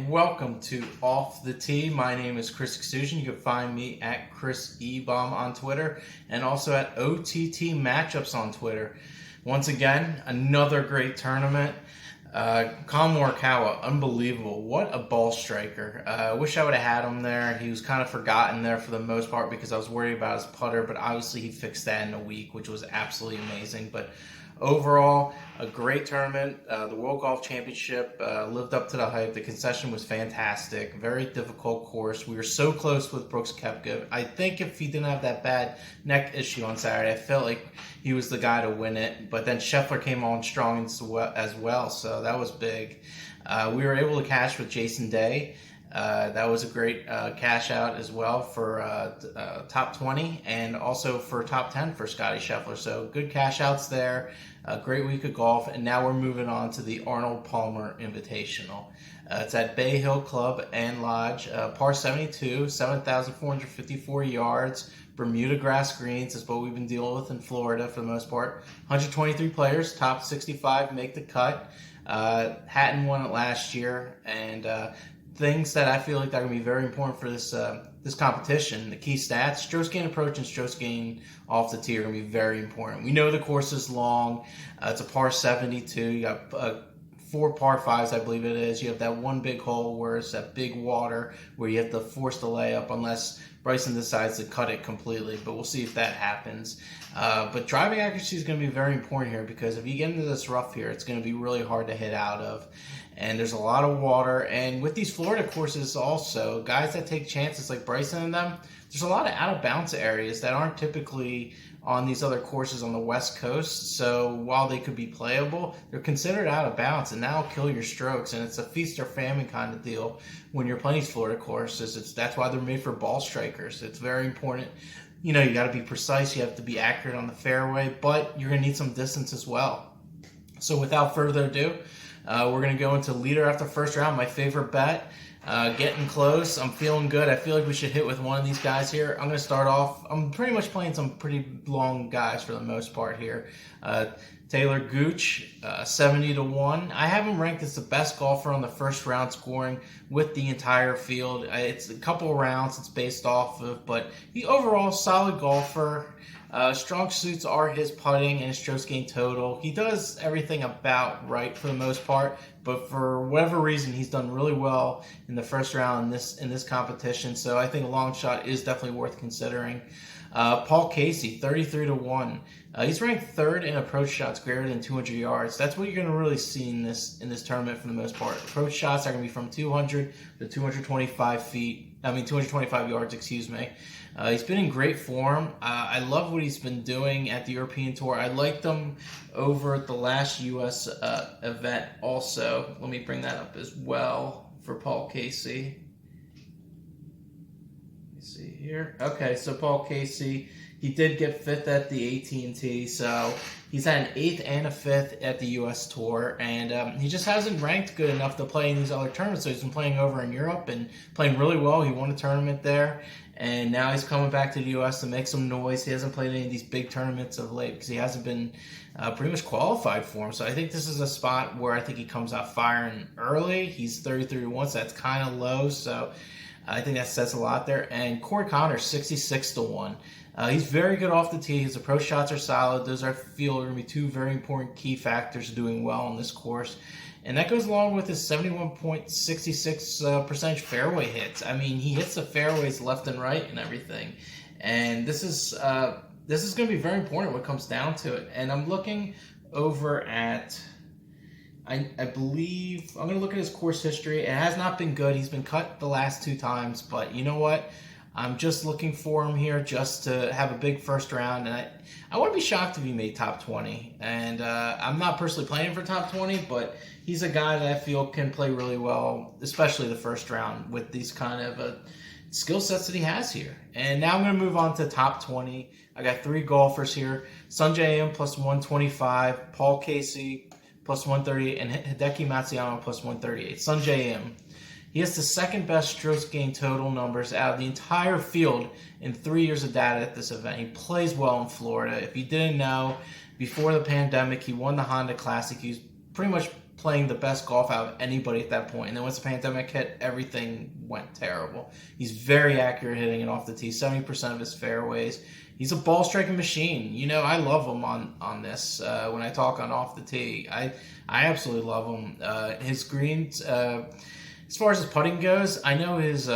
and welcome to Off the Tee. My name is Chris Exusion. You can find me at Chris Ebom on Twitter and also at OTT Matchups on Twitter. Once again, another great tournament. Colin Morikawa, unbelievable. What a ball striker. I wish I would have had him there. He was kind of forgotten there for the most part because I was worried about his putter, but obviously he fixed that in a week, which was absolutely amazing. But overall, a great tournament. The World Golf Championship lived up to the hype. The concession was fantastic. Very difficult course. We were so close with Brooks Koepka. I think if he didn't have that bad neck issue on Saturday, I felt like he was the guy to win it. But then Scheffler came on strong as well, so that was big. We were able to cash with Jason Day. That was a great cash out as well for top 20 and also for top 10 for Scotty Scheffler. So good cash outs there. A great week of golf. And now we're moving on to the Arnold Palmer Invitational. It's at Bay Hill Club and Lodge. Par 72, 7,454 yards. Bermuda grass greens is what we've been dealing with in Florida for the most part. 123 players, top 65 make the cut. Hatton won it last year. And things that I feel like that are going to be very important for this this competition. The key stats, strokes gain approach and strokes gain off the tee are going to be very important. We know the course is long. It's a par 72. You got 4 par 5s, I believe it is. You have that one big hole where it's that big water where you have to force the layup unless Bryson decides to cut it completely, but we'll see if that happens. But driving accuracy is going to be very important here because if you get into this rough here, it's going to be really hard to hit out of. And there's a lot of water. And with these Florida courses also, guys that take chances like Bryson and them, there's a lot of out-of-bounds areas that aren't typically on these other courses on the West Coast. So while they could be playable, they're considered out of bounds, and that'll kill your strokes. And it's a feast or famine kind of deal when you're playing these Florida courses. That's why they're made for ball strikers. It's very important. You know, you got to be precise. You have to be accurate on the fairway, but you're going to need some distance as well. So without further ado, we're going to go into leader after first round, my favorite bet. Getting close. I'm feeling good. I feel like we should hit with one of these guys here. I'm going to start off. I'm pretty much playing some pretty long guys for the most part here. Taylor Gooch, 70-1. I have him ranked as the best golfer on the first round scoring with the entire field. It's a couple of rounds it's based off of, but the overall solid golfer. Strong suits are his putting and his strokes gain total. He does everything about right for the most part, but for whatever reason, he's done really well in the first round in this competition. So I think a long shot is definitely worth considering. Paul Casey, 33-1. He's ranked third in approach shots greater than 200 yards. That's what you're going to really see in this tournament for the most part. Approach shots are going to be from 200 to 225 yards, excuse me. He's been in great form. I love what he's been doing at the European Tour. I liked him over at the last U.S. Event also. Let me bring that up as well for Paul Casey. Let me see here. Okay, so Paul Casey, he did get 5th at the AT&T, so he's had an 8th and a 5th at the U.S. Tour, and he just hasn't ranked good enough to play in these other tournaments, so he's been playing over in Europe and playing really well. He won a tournament there, and now he's coming back to the U.S. to make some noise. He hasn't played any of these big tournaments of late because he hasn't been pretty much qualified for them, so I think this is a spot where I think he comes out firing early. He's 33-1, so that's kind of low, so I think that says a lot there. And Corey Connor, 66-1. He's very good off the tee. His approach shots are solid. Those I feel are going to be 2 very important key factors of doing well on this course. And that goes along with his 71.66% fairway hits. I mean, he hits the fairways left and right and everything. And this is going to be very important when it comes down to it. And I'm looking over at, I believe, I'm going to look at his course history. It has not been good. He's been cut the last 2 times. But you know what? I'm just looking for him here just to have a big first round. And I wouldn't be shocked if he made top 20. And I'm not personally playing for top 20, but he's a guy that I feel can play really well, especially the first round with these kind of skill sets that he has here. And now I'm going to move on to top 20. I got 3 golfers here. Sungjae Im plus 125, Paul Casey plus 138, and Hideki Matsuyama plus 138. Sungjae Im. He has the second best strokes gain total numbers out of the entire field in 3 years of data at this event. He plays well in Florida. If you didn't know, before the pandemic, he won the Honda Classic. He was pretty much playing the best golf out of anybody at that point. And then once the pandemic hit, everything went terrible. He's very accurate hitting it off the tee, 70% of his fairways. He's a ball striking machine. You know, I love him on this. When I talk on off the tee, I absolutely love him. His greens, as far as his putting goes, I know his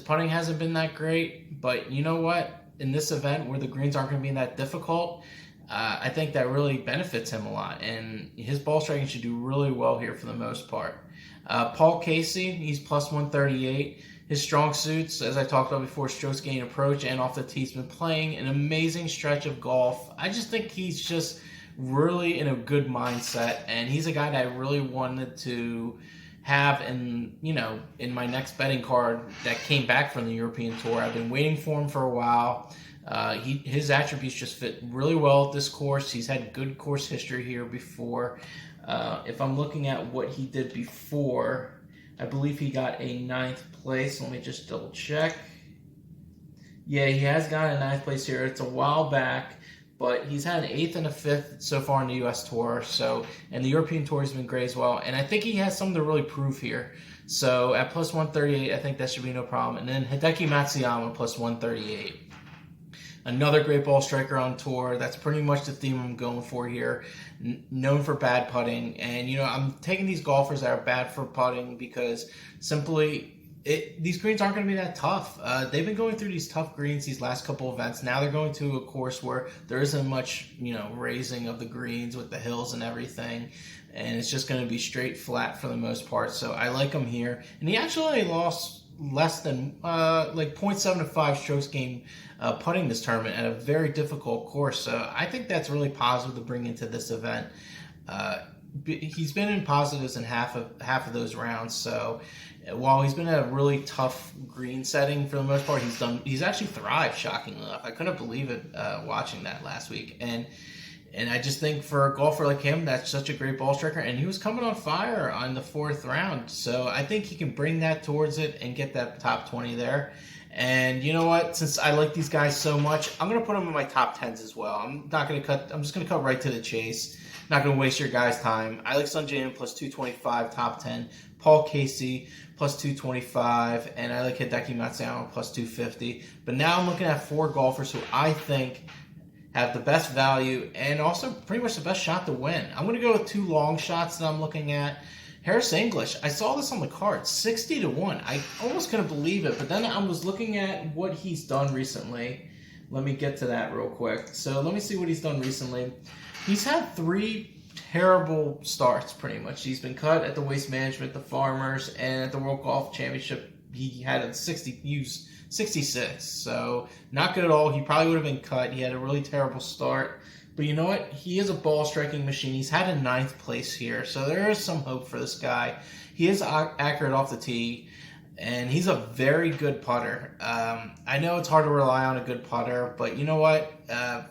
putting hasn't been that great, but you know what? In this event where the greens aren't going to be that difficult, I think that really benefits him a lot, and his ball striking should do really well here for the most part. Paul Casey, he's plus 138. His strong suits, as I talked about before, strokes gain approach and off the tee. He's been playing an amazing stretch of golf. I just think he's just really in a good mindset, and he's a guy that I really wanted to have in my next betting card that came back from the European Tour. I've been waiting for him for a while. His attributes just fit really well at this course. He's had good course history here before. If I'm looking at what he did before, I believe he got a 9th place. Let me just double check. Yeah, he has got a 9th place here. It's a while back, but he's had an 8th and a 5th so far in the U.S. Tour. And the European Tour has been great as well. And I think he has something to really prove here. So at plus 138, I think that should be no problem. And then Hideki Matsuyama plus 138. Another great ball striker on tour. That's pretty much the theme I'm going for here. Known for bad putting. And, I'm taking these golfers that are bad for putting because simply these greens aren't going to be that tough. They've been going through these tough greens these last couple events. Now they're going to a course where there isn't much, raising of the greens with the hills and everything. And it's just going to be straight flat for the most part. So I like him here. And he actually lost less than 0.75 strokes gained putting this tournament at a very difficult course. So I think that's really positive to bring into this event. He's been in positives in half of those rounds. So while he's been in a really tough green setting for the most part, he's actually thrived, shockingly enough. I couldn't believe it watching that last week. And I just think for a golfer like him, that's such a great ball striker. And he was coming on fire on the 4th round. So I think he can bring that towards it and get that top 20 there. And you know what? Since I like these guys so much, I'm going to put them in my top 10s as well. I'm just going to cut right to the chase. Not going to waste your guys' time. I like Sungjae plus 225, top 10. Paul Casey plus 225. And I like Hideki Matsuyama plus 250. But now I'm looking at 4 golfers who I think have the best value and also pretty much the best shot to win. I'm going to go with 2 long shots that I'm looking at. Harris English, I saw this on the card, 60-1. I almost couldn't believe it, but then I was looking at what he's done recently. Let me get to that real quick. So let me see what he's done recently. He's had 3 terrible starts, pretty much. He's been cut at the Waste Management, the Farmers, and at the World Golf Championship. He had a 66, so not good at all. He probably would have been cut. He had a really terrible start. But you know what? He is a ball striking machine. He's had a 9th place here, so there is some hope for this guy. He is accurate off the tee, and he's a very good putter. I know it's hard to rely on a good putter, but you know what?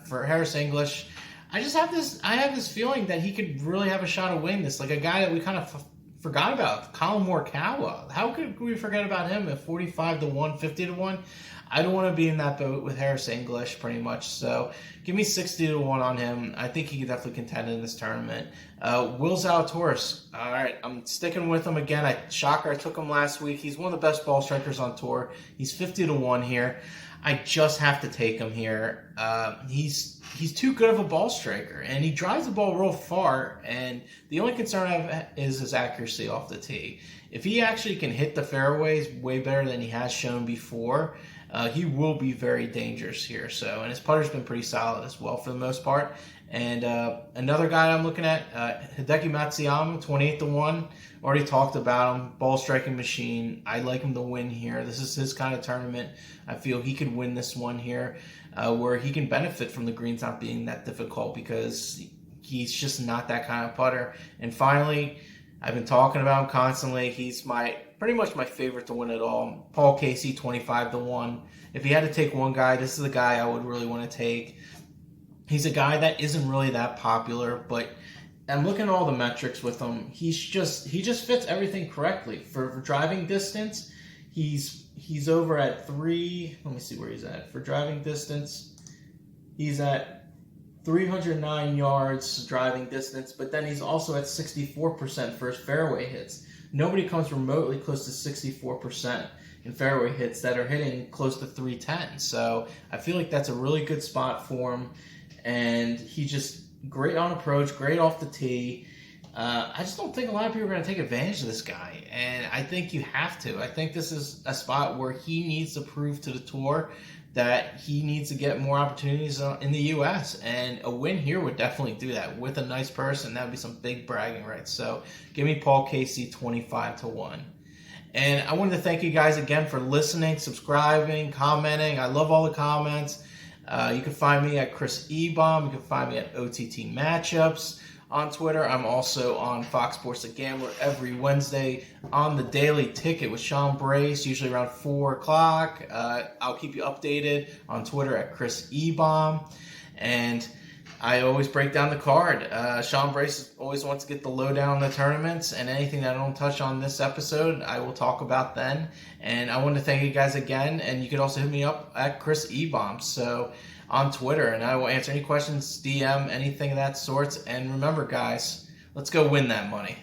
For Harris English, I have this feeling that he could really have a shot at winning this. Like a guy that we kind of forgot about, Colin Morikawa. How could we forget about him at 45-1, 50-1? I don't want to be in that boat with Harris English, pretty much. So give me 60-1 on him. I think he could definitely contend in this tournament. Will Zalatoris. All right, I'm sticking with him again. I took him last week. He's one of the best ball strikers on tour. He's 50-1 here. I just have to take him here. He's too good of a ball striker, and he drives the ball real far, and the only concern I have is his accuracy off the tee. If he actually can hit the fairways way better than he has shown before, he will be very dangerous here. And his putter's been pretty solid as well for the most part. And another guy I'm looking at, Hideki Matsuyama, 28-1. Already talked about him. Ball striking machine. I like him to win here. This is his kind of tournament. I feel he could win this one here, where he can benefit from the greens not being that difficult because he's just not that kind of putter. And finally, I've been talking about him constantly. He's pretty much my favorite to win it all. Paul Casey, 25-1. If he had to take one guy, this is the guy I would really want to take. He's a guy that isn't really that popular, but I'm looking at all the metrics with him. He just fits everything correctly. For driving distance, he's over at 3. Let me see where he's at. For driving distance, he's at 309 yards driving distance, but then he's also at 64% first fairway hits. Nobody comes remotely close to 64% in fairway hits that are hitting close to 310. So I feel like that's a really good spot for him, and he's just great on approach, great off the tee. I just don't think a lot of people are going to take advantage of this guy, and I think you have to. I think this is a spot where he needs to prove to the tour that he needs to get more opportunities in the U.S., and a win here would definitely do that. With a nice person, that would be some big bragging rights. So give me Paul Casey 25-1. And I wanted to thank you guys again for listening, subscribing, commenting. I love all the comments. You can find me at Chris Ebom. You can find me at OTT Matchups on Twitter. I'm also on Fox Sports The Gambler every Wednesday on the Daily Ticket with Sean Brace, usually around 4 o'clock. I'll keep you updated on Twitter at Chris Ebom. And I always break down the card. Sean Brace always wants to get the lowdown on the tournaments, and anything that I don't touch on this episode, I will talk about then. And I want to thank you guys again, and you can also hit me up at Chris Ebom, so on Twitter, and I will answer any questions, DM, anything of that sort. And remember, guys, let's go win that money.